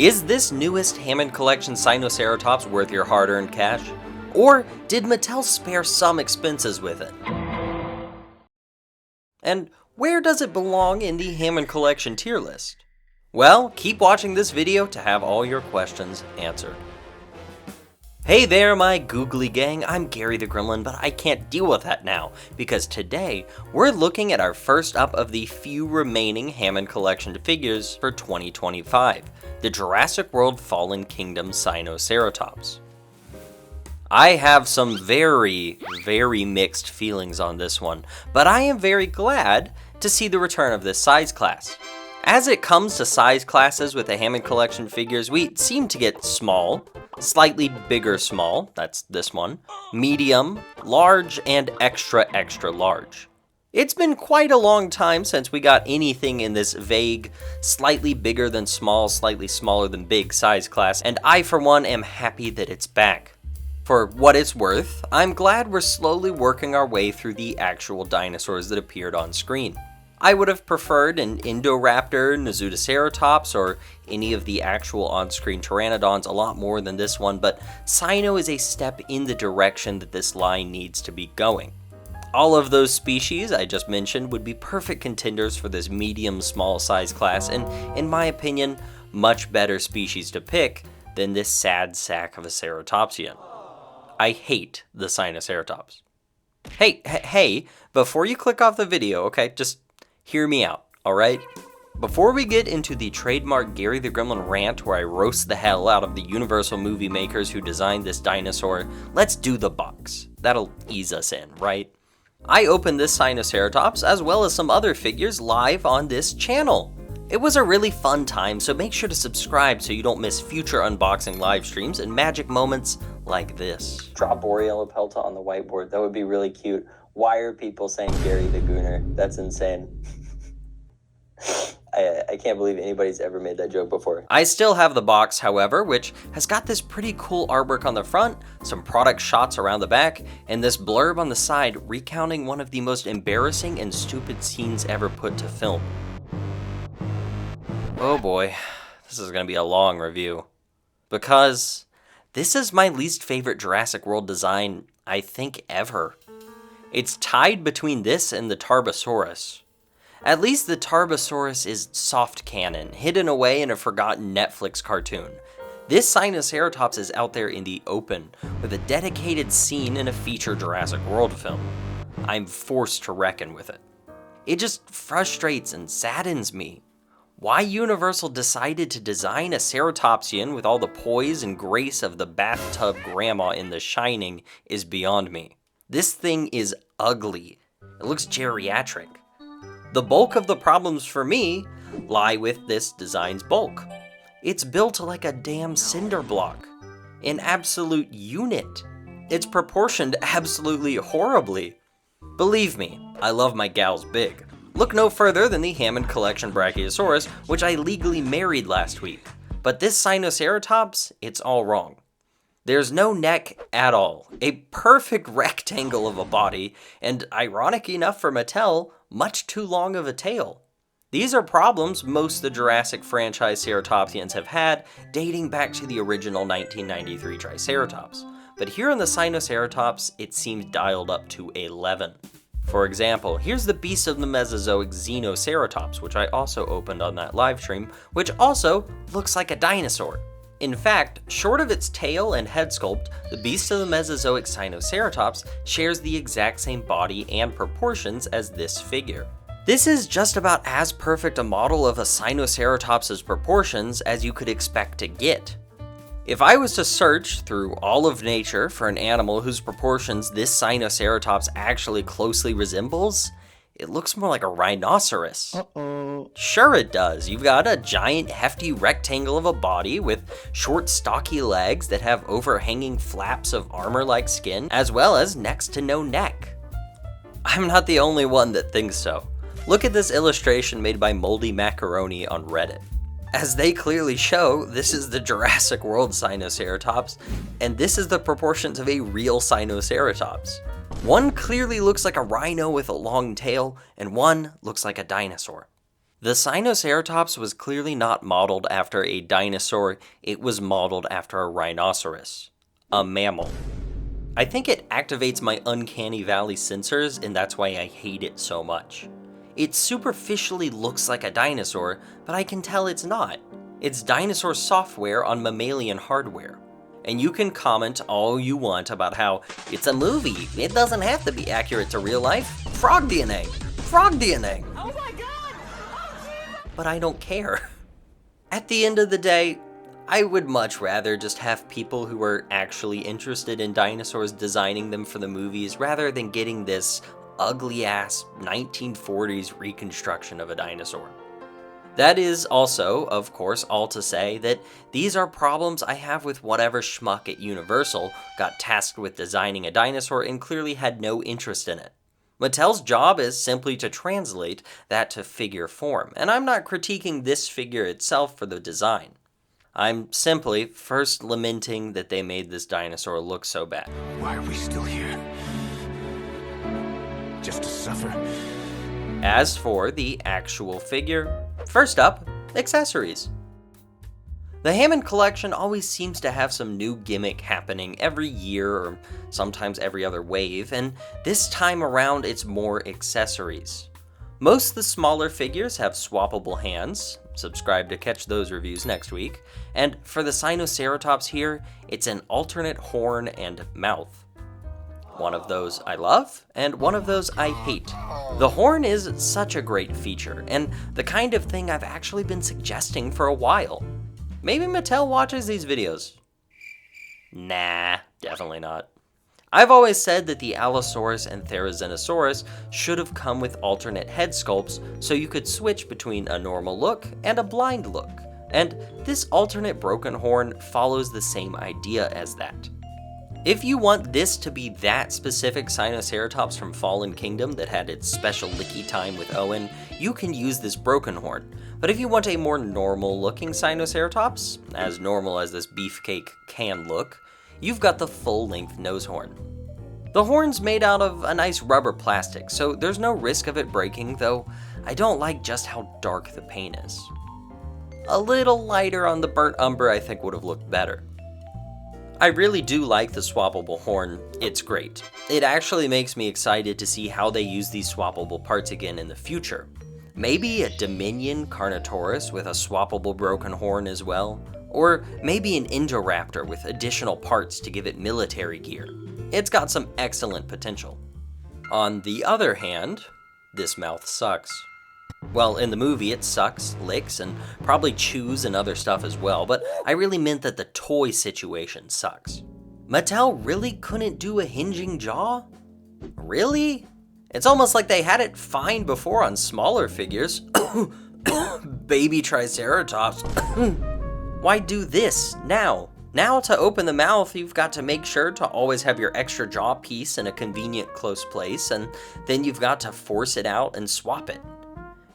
Is this newest Hammond Collection Sinoceratops worth your hard-earned cash? Or did Mattel spare some expenses with it? And where does it belong in the Hammond Collection tier list? Well, keep watching this video to have all your questions answered. Hey there, my googly gang, I'm Gary the Gremlin, but I can't deal with that now, because today, we're looking at our first up of the few remaining Hammond Collection figures for 2025, the Jurassic World Fallen Kingdom Sinoceratops. I have some very mixed feelings on this one, but I am very glad to see the return of this size class. As it comes to size classes with the Hammond Collection figures, we seem to get small, slightly bigger small, that's this one, medium, large, and extra large. It's been quite a long time since we got anything in this vague, slightly bigger than small, slightly smaller than big size class, and I for one am happy that it's back. For what it's worth, I'm glad we're slowly working our way through the actual dinosaurs that appeared on screen. I would have preferred an Indoraptor, Sinoceratops, or any of the actual on-screen pteranodons a lot more than this one, but Sino is a step in the direction that this line needs to be going. All of those species I just mentioned would be perfect contenders for this medium-small size class, and in my opinion, much better species to pick than this sad sack of a ceratopsian. I hate the Sinoceratops. Hey, before you click off the video, okay, just hear me out, alright? Before we get into the trademark Gary the Gremlin rant where I roast the hell out of the Universal movie makers who designed this dinosaur, let's do the box. That'll ease us in, right? I opened this Sinoceratops as well as some other figures live on this channel. It was a really fun time, so make sure to subscribe so you don't miss future unboxing live streams and magic moments like this. Draw Boreal Pelta on the whiteboard, that would be really cute. Why are people saying Gary the Gooner? That's insane. I can't believe anybody's ever made that joke before. I still have the box, however, which has got this pretty cool artwork on the front, some product shots around the back, and this blurb on the side recounting one of the most embarrassing and stupid scenes ever put to film. Oh boy, this is gonna be a long review. Because this is my least favorite Jurassic World design, I think, ever. It's tied between this and the Tarbosaurus. At least the Tarbosaurus is soft canon, hidden away in a forgotten Netflix cartoon. This Sinoceratops is out there in the open, with a dedicated scene in a feature Jurassic World film. I'm forced to reckon with it. It just frustrates and saddens me. Why Universal decided to design a ceratopsian with all the poise and grace of the bathtub grandma in The Shining is beyond me. This thing is ugly. It looks geriatric. The bulk of the problems for me lie with this design's bulk. It's built like a damn cinder block. An absolute unit. It's proportioned absolutely horribly. Believe me, I love my gals big. Look no further than the Hammond Collection Brachiosaurus, which I legally married last week. But this Sinoceratops, it's all wrong. There's no neck at all, a perfect rectangle of a body, and ironic enough for Mattel, much too long of a tail. These are problems most of the Jurassic franchise ceratopsians have had, dating back to the original 1993 Triceratops. But here on the Sinoceratops, it seems dialed up to 11. For example, here's the beast of the Mesozoic Sinoceratops, which I also opened on that live stream, which also looks like a dinosaur. In fact, short of its tail and head sculpt, the beast of the Mesozoic Sinoceratops shares the exact same body and proportions as this figure. This is just about as perfect a model of a Sinoceratops's proportions as you could expect to get. If I was to search through all of nature for an animal whose proportions this Sinoceratops actually closely resembles, it looks more like a rhinoceros. Sure it does. You've got a giant hefty rectangle of a body with short stocky legs that have overhanging flaps of armor-like skin, as well as next to no neck. I'm not the only one that thinks so. Look at this illustration made by Moldy Macaroni on Reddit. As they clearly show, this is the Jurassic World Sinoceratops, and this is the proportions of a real Sinoceratops. One clearly looks like a rhino with a long tail, and one looks like a dinosaur. The Sinoceratops was clearly not modeled after a dinosaur, it was modeled after a rhinoceros, a mammal. I think it activates my uncanny valley sensors, and that's why I hate it so much. It superficially looks like a dinosaur, but I can tell it's not. It's dinosaur software on mammalian hardware. And you can comment all you want about how it's a movie, it doesn't have to be accurate to real life. Frog DNA! Frog DNA! Oh my god! But I don't care. At the end of the day, I would much rather just have people who are actually interested in dinosaurs designing them for the movies rather than getting this ugly-ass 1940s reconstruction of a dinosaur. That is also, of course, all to say that these are problems I have with whatever schmuck at Universal got tasked with designing a dinosaur and clearly had no interest in it. Mattel's job is simply to translate that to figure form, and I'm not critiquing this figure itself for the design. I'm simply first lamenting that they made this dinosaur look so bad. Why are we still here? Just to suffer? As for the actual figure, first up, accessories. The Hammond collection always seems to have some new gimmick happening every year or sometimes every other wave, and this time around it's more accessories. Most of the smaller figures have swappable hands, subscribe to catch those reviews next week, and for the Sinoceratops here, it's an alternate horn and mouth. One of those I love, and one of those I hate. The horn is such a great feature, and the kind of thing I've actually been suggesting for a while. Maybe Mattel watches these videos. Nah, definitely not. I've always said that the Allosaurus and Therizinosaurus should have come with alternate head sculpts so you could switch between a normal look and a blind look, and this alternate broken horn follows the same idea as that. If you want this to be that specific Sinoceratops from Fallen Kingdom that had its special licky time with Owen, you can use this broken horn. But if you want a more normal looking Sinoceratops, as normal as this beefcake can look, you've got the full-length nose horn. The horn's made out of a nice rubber plastic, so there's no risk of it breaking, though I don't like just how dark the paint is. A little lighter on the burnt umber I think would have looked better. I really do like the swappable horn, it's great. It actually makes me excited to see how they use these swappable parts again in the future. Maybe a Dominion Carnotaurus with a swappable broken horn as well, or maybe an Indoraptor with additional parts to give it military gear. It's got some excellent potential. On the other hand, this mouth sucks. Well, in the movie it sucks, licks, and probably chews and other stuff as well, but I really meant that the toy situation sucks. Mattel really couldn't do a hinging jaw? Really? It's almost like they had it fine before on smaller figures. Baby Triceratops. Why do this now? Now to open the mouth, you've got to make sure to always have your extra jaw piece in a convenient close place, and then you've got to force it out and swap it.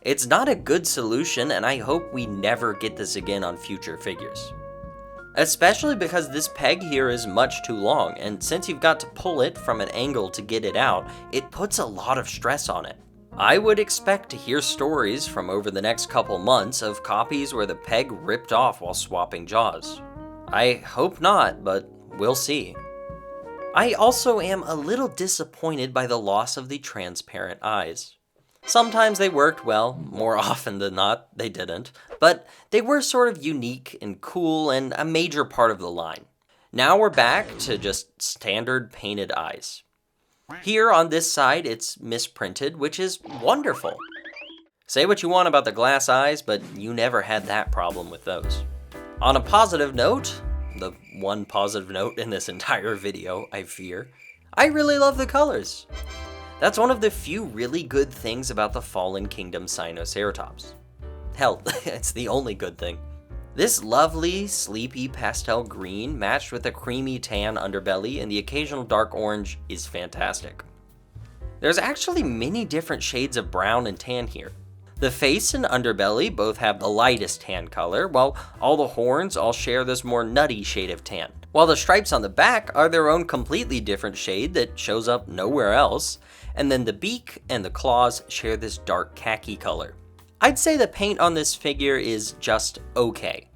It's not a good solution, and I hope we never get this again on future figures. Especially because this peg here is much too long, and since you've got to pull it from an angle to get it out, it puts a lot of stress on it. I would expect to hear stories from over the next couple months of copies where the peg ripped off while swapping jaws. I hope not, but we'll see. I also am a little disappointed by the loss of the transparent eyes. Sometimes they worked well, more often than not, they didn't, but they were sort of unique and cool and a major part of the line. Now we're back to just standard painted eyes. Here on this side, it's misprinted, which is wonderful. Say what you want about the glass eyes, but you never had that problem with those. On a positive note, the one positive note in this entire video, I fear, I really love the colors. That's one of the few really good things about the Fallen Kingdom Sinoceratops. Hell, it's the only good thing. This lovely, sleepy pastel green matched with a creamy tan underbelly and the occasional dark orange is fantastic. There's actually many different shades of brown and tan here. The face and underbelly both have the lightest tan color, while all the horns all share this more nutty shade of tan. While the stripes on the back are their own completely different shade that shows up nowhere else, and then the beak and the claws share this dark khaki color. I'd say the paint on this figure is just okay.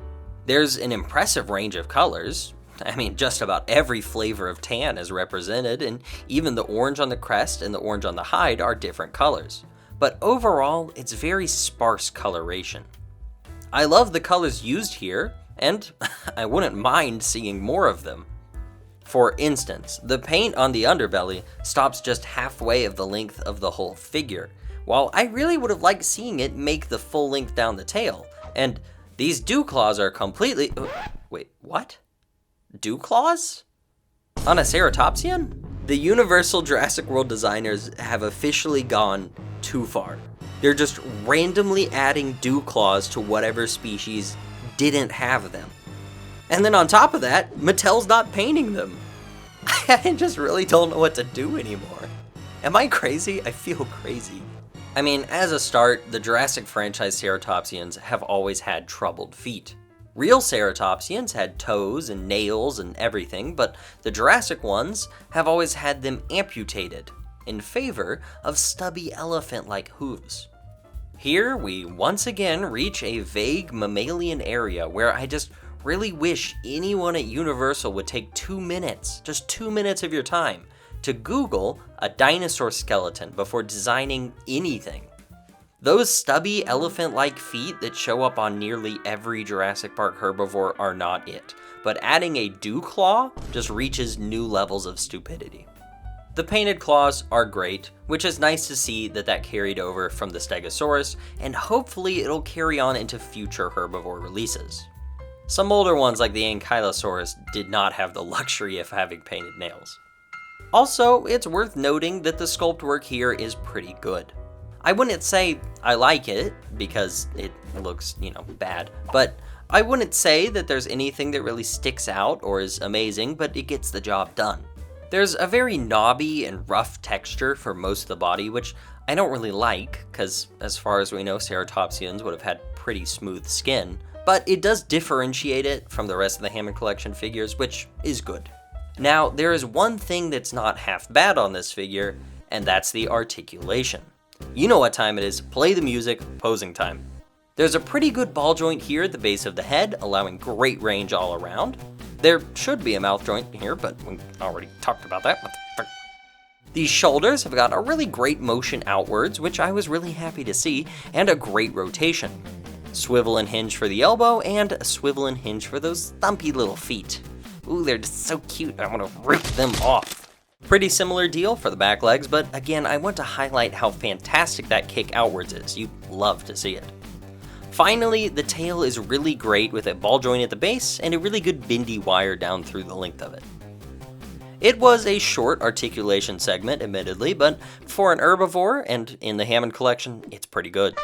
There's an impressive range of colors. I mean, just about every flavor of tan is represented, and even the orange on the crest and the orange on the hide are different colors. But overall, it's very sparse coloration. I love the colors used here, and I wouldn't mind seeing more of them. For instance, the paint on the underbelly stops just halfway of the length of the whole figure, while I really would have liked seeing it make the full length down the tail. And these dewclaws are completely... Wait, what? Dewclaws? On a ceratopsian? The Universal Jurassic World designers have officially gone too far. They're just randomly adding dewclaws to whatever species didn't have them. And then on top of that, Mattel's not painting them. I just really don't know what to do anymore. Am I crazy? I feel crazy. I mean, as a start, the Jurassic franchise ceratopsians have always had troubled feet. Real ceratopsians had toes and nails and everything, but the Jurassic ones have always had them amputated in favor of stubby elephant-like hooves. Here we once again reach a vague mammalian area where I just really wish anyone at Universal would take 2 minutes, just 2 minutes of your time, to Google a dinosaur skeleton before designing anything. Those stubby elephant-like feet that show up on nearly every Jurassic Park herbivore are not it, but adding a dewclaw just reaches new levels of stupidity. The painted claws are great, which is nice to see that carried over from the Stegosaurus, and hopefully it'll carry on into future herbivore releases. Some older ones like the Ankylosaurus did not have the luxury of having painted nails. Also, it's worth noting that the sculpt work here is pretty good. I wouldn't say I like it, because it looks, bad, but I wouldn't say that there's anything that really sticks out or is amazing, but it gets the job done. There's a very knobby and rough texture for most of the body, which I don't really like, because as far as we know, ceratopsians would have had pretty smooth skin, but it does differentiate it from the rest of the Hammond Collection figures, which is good. Now, there is one thing that's not half bad on this figure, and that's the articulation. You know what time it is, play the music, posing time. There's a pretty good ball joint here at the base of the head, allowing great range all around. There should be a mouth joint here, but we already talked about that. What the frick? These shoulders have got a really great motion outwards, which I was really happy to see, and a great rotation. Swivel and hinge for the elbow, and a swivel and hinge for those thumpy little feet. Ooh, they're just so cute, I want to rip them off. Pretty similar deal for the back legs, but again, I want to highlight how fantastic that kick outwards is. You'd love to see it. Finally, the tail is really great with a ball joint at the base and a really good bendy wire down through the length of it. It was a short articulation segment, admittedly, but for an herbivore and in the Hammond Collection, it's pretty good.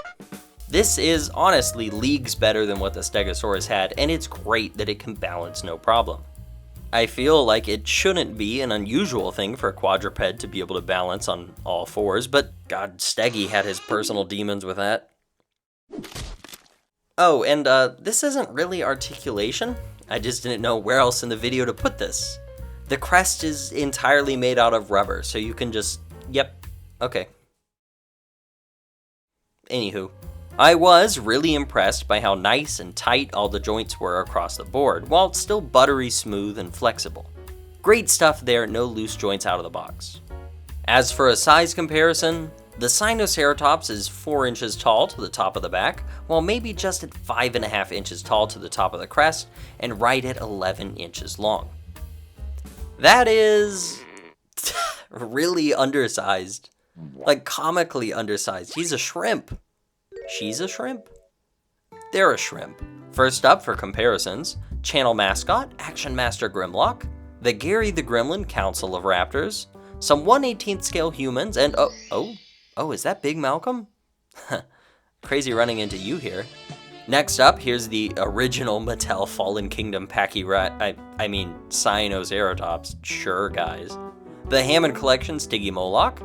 This is honestly leagues better than what the Stegosaurus had, and it's great that it can balance no problem. I feel like it shouldn't be an unusual thing for a quadruped to be able to balance on all fours, but god, Steggy had his personal demons with that. Oh, and this isn't really articulation. I just didn't know where else in the video to put this. The crest is entirely made out of rubber, so you can just, yep, okay. Anywho, I was really impressed by how nice and tight all the joints were across the board, while still buttery smooth and flexible. Great stuff there, no loose joints out of the box. As for a size comparison, the Sinoceratops is 4 inches tall to the top of the back, while maybe just at 5.5 inches tall to the top of the crest, and right at 11 inches long. That is really undersized. Like comically undersized. He's a shrimp. She's a shrimp. They're a shrimp. First up for comparisons, channel mascot, Action Master Grimlock, the Gary the Gremlin Council of Raptors, some 1/18th scale humans, and oh, is that Big Malcolm? Crazy running into you here. Next up, here's the original Mattel Fallen Kingdom Sinoceratops. Sure, guys. The Hammond Collection Stygimoloch,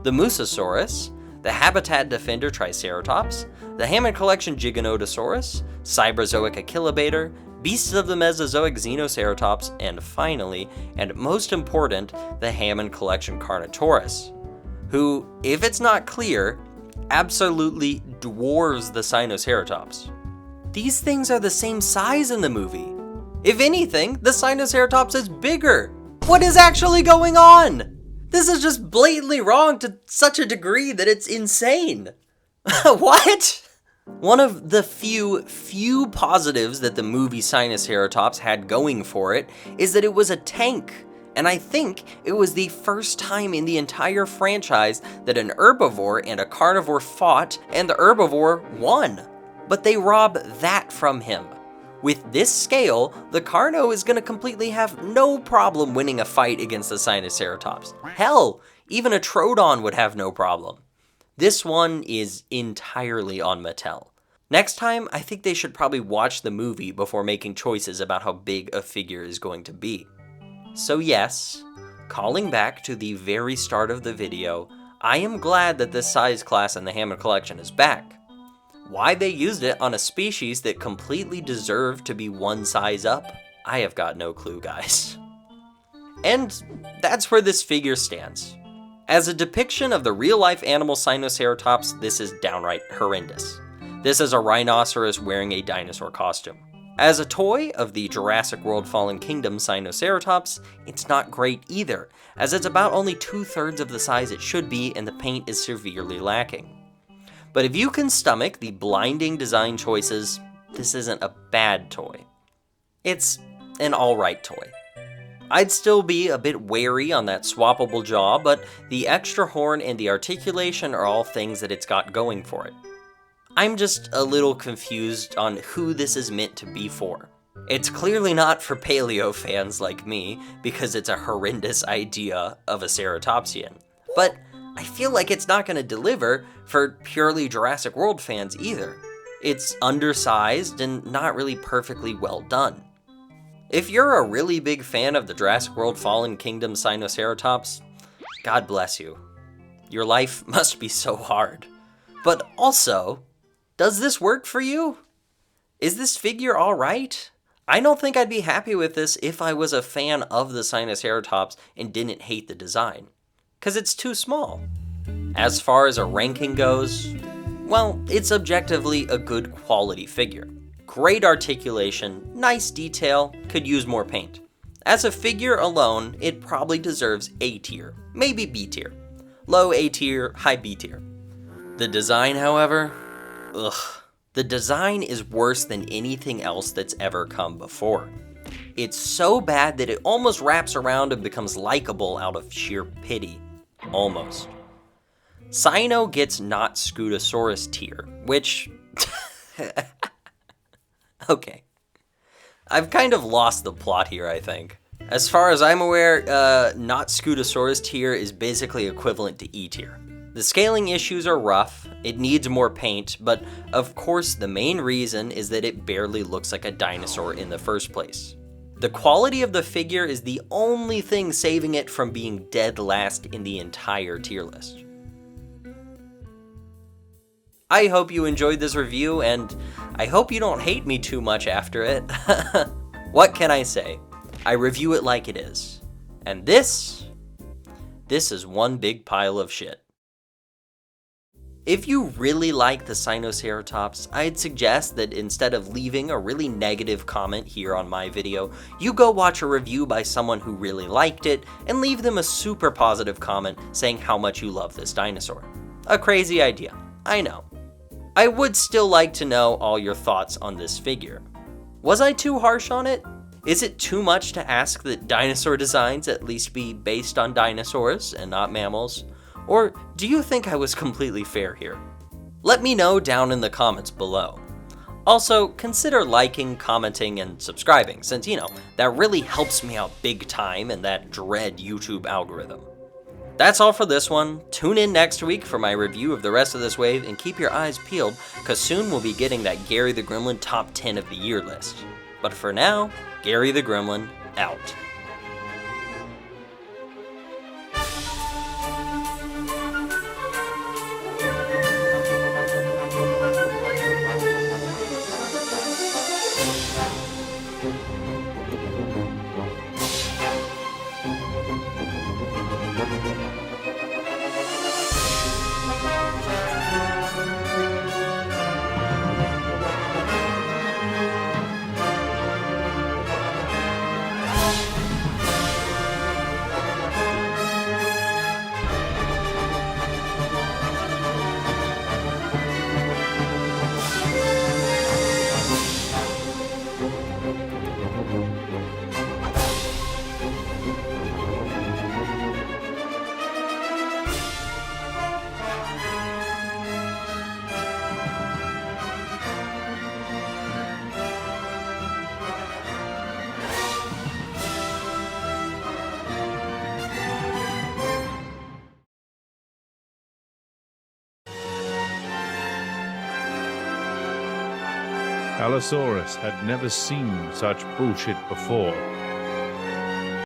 the Mosasaurus, the Habitat Defender Triceratops, the Hammond Collection Giganotosaurus, Cyberzoic Achillibator, Beasts of the Mesozoic Xenoceratops, and finally, and most important, the Hammond Collection Carnotaurus, who, if it's not clear, absolutely dwarfs the Sinoceratops. These things are the same size in the movie. If anything, the Sinoceratops is bigger. What is actually going on? This is just blatantly wrong to such a degree that it's insane. What? One of the few positives that the movie Sinoceratops had going for it is that it was a tank. And I think it was the first time in the entire franchise that an herbivore and a carnivore fought and the herbivore won. But they rob that from him. With this scale, the Carno is going to completely have no problem winning a fight against the Sinoceratops. Hell, even a Troodon would have no problem. This one is entirely on Mattel. Next time, I think they should probably watch the movie before making choices about how big a figure is going to be. So yes, calling back to the very start of the video, I am glad that this size class in the Hammond collection is back. Why they used it on a species that completely deserved to be one size up, I have got no clue, guys. And that's where this figure stands. As a depiction of the real-life animal Sinoceratops, this is downright horrendous. This is a rhinoceros wearing a dinosaur costume. As a toy of the Jurassic World Fallen Kingdom Sinoceratops, it's not great either, as it's about only 2/3 of the size it should be and the paint is severely lacking. But if you can stomach the blinding design choices, this isn't a bad toy. It's an alright toy. I'd still be a bit wary on that swappable jaw, but the extra horn and the articulation are all things that it's got going for it. I'm just a little confused on who this is meant to be for. It's clearly not for paleo fans like me, because it's a horrendous idea of a ceratopsian. But I feel like it's not going to deliver for purely Jurassic World fans either. It's undersized and not really perfectly well done. If you're a really big fan of the Jurassic World Fallen Kingdom Sinoceratops, God bless you. Your life must be so hard. But also, does this work for you? Is this figure alright? I don't think I'd be happy with this if I was a fan of the Sinoceratops and didn't hate the design. 'Cause it's too small. As far as a ranking goes, well, it's objectively a good quality figure. Great articulation, nice detail, could use more paint. As a figure alone, it probably deserves A tier, maybe B tier. Low A tier, high B tier. The design, however, the design is worse than anything else that's ever come before. It's so bad that it almost wraps around and becomes likable out of sheer pity. Almost. Sino gets not Scutosaurus tier, which... Okay. I've kind of lost the plot here, I think. As far as I'm aware, not Scutosaurus tier is basically equivalent to E tier. The scaling issues are rough, it needs more paint, but of course the main reason is that it barely looks like a dinosaur in the first place. The quality of the figure is the only thing saving it from being dead last in the entire tier list. I hope you enjoyed this review, and I hope you don't hate me too much after it. What can I say? I review it like it is. And this is one big pile of shit. If you really like the Sinoceratops, I'd suggest that instead of leaving a really negative comment here on my video, you go watch a review by someone who really liked it and leave them a super positive comment saying how much you love this dinosaur. A crazy idea, I know. I would still like to know all your thoughts on this figure. Was I too harsh on it? Is it too much to ask that dinosaur designs at least be based on dinosaurs and not mammals? Or do you think I was completely fair here? Let me know down in the comments below. Also, consider liking, commenting, and subscribing, since, that really helps me out big time in that dread YouTube algorithm. That's all for this one. Tune in next week for my review of the rest of this wave, and keep your eyes peeled, cause soon we'll be getting that Gary the Gremlin top 10 of the year list. But for now, Gary the Gremlin, out. Allosaurus had never seen such bullshit before.